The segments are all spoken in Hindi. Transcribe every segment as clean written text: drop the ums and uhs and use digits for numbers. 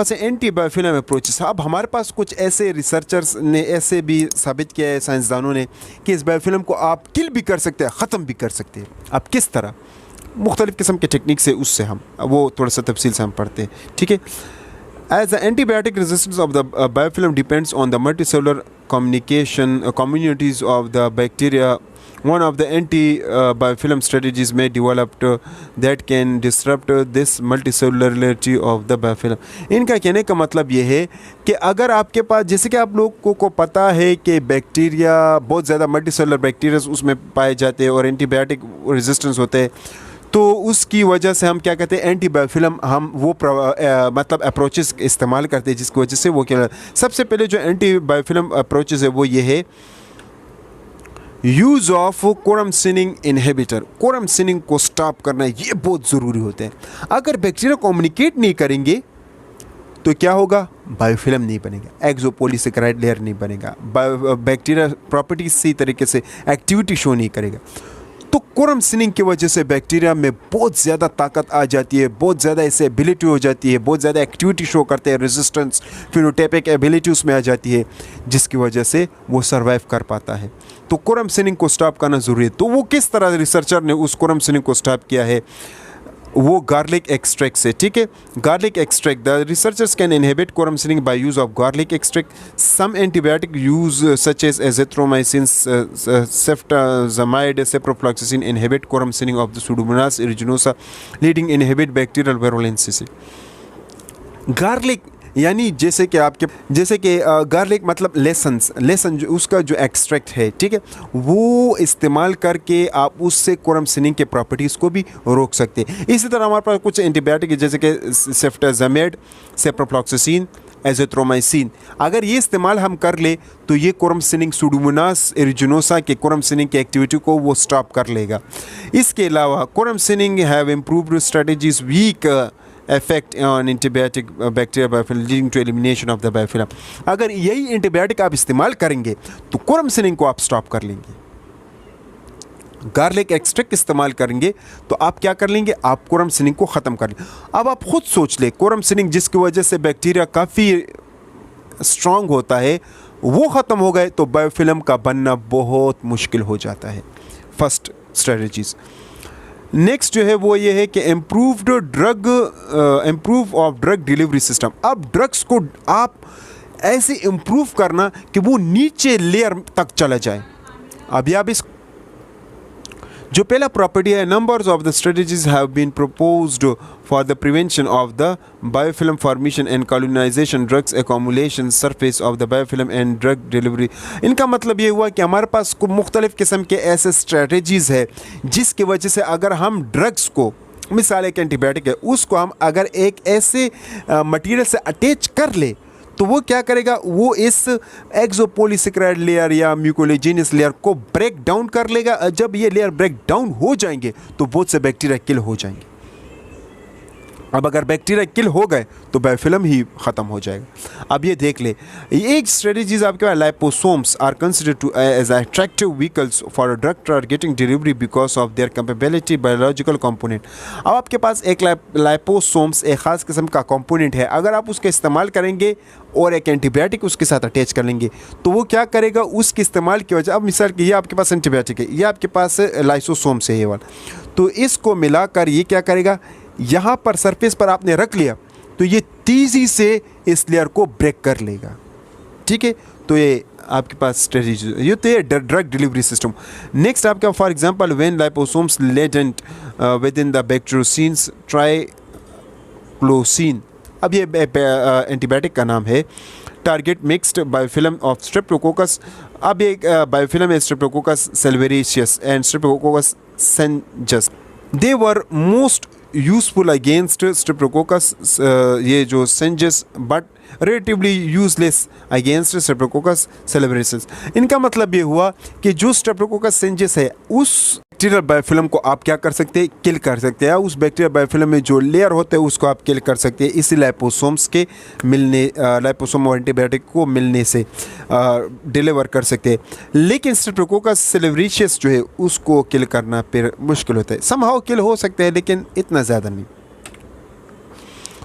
पास है एंटीबायोफिल्म अप्रोचेस। अब हमारे पास कुछ ऐसे रिसर्चर्स ने ऐसे भी साबित किया है, साइंसदानों ने, कि इस बायोफिल्म को आप किल भी कर सकते हैं, ख़त्म भी कर सकते हैं। अब किस तरह, मुख्तलिफ़ किस्म के टेक्निक से, उससे हम वो थोड़ा सा तफसील से हम पढ़ते हैं, ठीक है। As the antibiotic resistance of the biofilm depends on the multicellular communities of the bacteria, one of the anti-biofilm strategies may develop that can disrupt this multicellularity of the biofilm. इनका कहने का मतलब ये है कि अगर आपके पास, जैसे कि आप लोगों को पता है कि बैक्टीरिया बहुत ज़्यादा मल्टीसेलुलर बैक्टीरिया उसमें पाए जाते हैं और एंटीबायोटिक रेजिस्टेंस होते हैं, तो उसकी वजह से हम क्या कहते हैं, एंटीबायोफिल्म हम वो मतलब अप्रोचेस इस्तेमाल करते हैं, जिसकी वजह से वो क्या, सबसे पहले जो एंटीबायोफिल्म अप्रोचेस है वो ये है, यूज़ ऑफ कोरमसिनिन इनहिबिटर। कोरमसिनिन को स्टॉप करना, ये बहुत ज़रूरी होता है। अगर बैक्टीरिया कम्युनिकेट नहीं करेंगे तो क्या होगा, बायोफिल्म नहीं बनेगा, एक्सोपोलीसेकेराइड लेयर नहीं बनेगा, बैक्टीरिया प्रॉपर्टीज सही तरीके से एक्टिविटी शो नहीं करेगा। तो कोरमसिनिन की वजह से बैक्टीरिया में बहुत ज़्यादा ताकत आ जाती है, बहुत ज़्यादा ऐसे एबिलिटी हो जाती है, बहुत ज़्यादा एक्टिविटी शो करते हैं, रेजिस्टेंस फिनोटाइपिक एबिलिटी उसमें आ जाती है, जिसकी वजह से वो सर्वाइव कर पाता है। तो कोरमसिनिन को स्टॉप करना ज़रूरी है। तो वो किस तरह रिसर्चर ने उस कोरमसिनिन को स्टॉप किया है, वो गार्लिक एक्सट्रैक्ट से, ठीक है। Garlic extract, the researchers can inhibit quorum sensing by use of garlic extract. Some antibiotic use such as azithromycin, ceftazidime, ciprofloxacin inhibit quorum sensing of the pseudomonas aeruginosa, leading inhibit bacterial virulence. Garlic यानी जैसे कि गार्लिक मतलब लहसुन जो उसका जो एक्सट्रैक्ट है, ठीक है, वो इस्तेमाल करके आप उससे कोरमसिनिन के प्रॉपर्टीज़ को भी रोक सकते हैं। इसी तरह हमारे पास कुछ एंटीबायोटिक जैसे कि सेफ्टाजामाइड, सेप्रोफ्लॉक्सासिन, एजिथ्रोमाइसिन, अगर ये इस्तेमाल हम कर ले तो ये कोरमसिनिन सुडोमोनास एरिजिनोसा के कोरमसिनिन की एक्टिविटी को वो स्टॉप कर लेगा। इसके अलावा quorum sensing have improved strategies weak effect on antibiotic bacteria biofilm leading to elimination of the biofilm। अगर यही एंटीबायोटिक आप इस्तेमाल करेंगे तो कोरमसिनिन को आप स्टॉप कर लेंगे। गार्लिक एक्सट्रैक्ट इस्तेमाल करेंगे तो आप क्या कर लेंगे, आप कोरमसिनिन को ख़त्म कर लेंगे। अब आप खुद सोच ले, कोरमसिनिन जिसकी वजह से बैक्टीरिया काफ़ी स्ट्रांग होता है, वो ख़त्म हो गए तो बायोफिल्म का बनना बहुत मुश्किल हो जाता है। First strategies. नेक्स्ट जो है वो ये है कि improve of drug delivery system. अब ड्रग्स को आप ऐसे इम्प्रूव करना कि वो नीचे लेयर तक चला जाए। अभी आप इस जो पहला प्रॉपर्टी है, numbers of the strategies have been proposed for the prevention of the biofilm formation and colonization, drugs accumulation surface of the biofilm and drug delivery. इनका मतलब ये हुआ कि हमारे पास मुख्तलिफ़ किस्म के ऐसे स्ट्रेटजीज़ है जिसकी वजह से अगर हम ड्रग्स को, मिसाल एक एंटीबायोटिक है, उसको हम अगर एक ऐसे मटीरियल से अटैच कर ले तो वो क्या करेगा, वो इस एक्सोपोलीसेकेराइड लेयर या म्यूकोलेजिनस लेयर को ब्रेक डाउन कर लेगा। जब ये लेयर ब्रेक डाउन हो जाएंगे तो बहुत से बैक्टीरिया किल हो जाएंगे। अब अगर बैक्टीरिया किल हो गए तो बायोफिल्म ही ख़त्म हो जाएगा। अब ये देख ले, एक स्ट्रेटजीज आपके पास, liposomes are considered to as attractive vehicles for drug targeting delivery because of their capability biological component. अब आपके पास एक लाइपोसोम्स एक ख़ास किस्म का कंपोनेंट है, अगर आप उसका इस्तेमाल करेंगे और एक एंटीबायोटिक उसके साथ अटैच कर लेंगे तो वो क्या करेगा, उसके इस्तेमाल की वजह, अब मिसाल की ये आपके पास एंटीबायोटिक है, ये आपके पास लाइसोसोम्स है ये वाला, तो इसको मिलाकर ये क्या करेगा, यहाँ पर सरफेस पर आपने रख लिया तो ये तेज़ी से इस लेयर को ब्रेक कर लेगा, ठीक है। तो ये आपके पास स्ट्रेटजी, ये तो ये ड्रग डिलीवरी सिस्टम। नेक्स्ट आपका for example when liposomes latent with in the bacteriocins triclosan, अब ये एंटीबायोटिक का नाम है, target mixed biofilm of streptococcus. अब एक बायोफिल्म है streptococcus salivarius and streptococcus sanguis, they were most useful against streptococcus, ये जो sanguis, but relatively useless against streptococcus salivarius. इनका मतलब ये हुआ कि जो स्ट्रेप्टोकोकस सेंजस है उस बैक्टीरियल बायोफिल्म को आप क्या कर सकते हैं, किल कर सकते हैं। उस बैक्टीरियल बायोफिल्म में जो लेयर होते हैं उसको आप किल कर सकते हैं, इसी लाइपोसोम्स के मिलने, लाइपोसोम और एंटीबायोटिक को मिलने से डिलीवर कर सकते हैं। लेकिन स्ट्रेप्टोकोकस सेल्वेरिशियस जो है उसको किल करना फिर मुश्किल होता है। समहाउ किल हो सकते हैं लेकिन इतना ज़्यादा नहीं।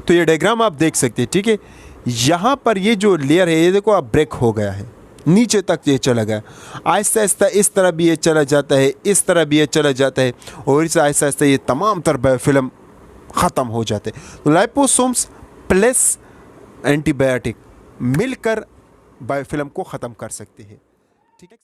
तो ये डायग्राम आप देख सकते हैं, ठीक है। यहाँ पर ये जो लेयर है ये देखो आप ब्रेक हो गया है, नीचे तक ये चला गया। आहिस्ता आहिस्ता इस तरह भी ये चला जाता है, इस तरह भी ये चला जाता है, और इस आहिस्ता आहिस्ता ये तमाम तर बायोफिल्म ख़त्म हो जाते हैं। तो लाइपोसोम्स प्लस एंटीबायोटिक मिलकर बायोफिल्म को ख़त्म कर सकते हैं, ठीक है।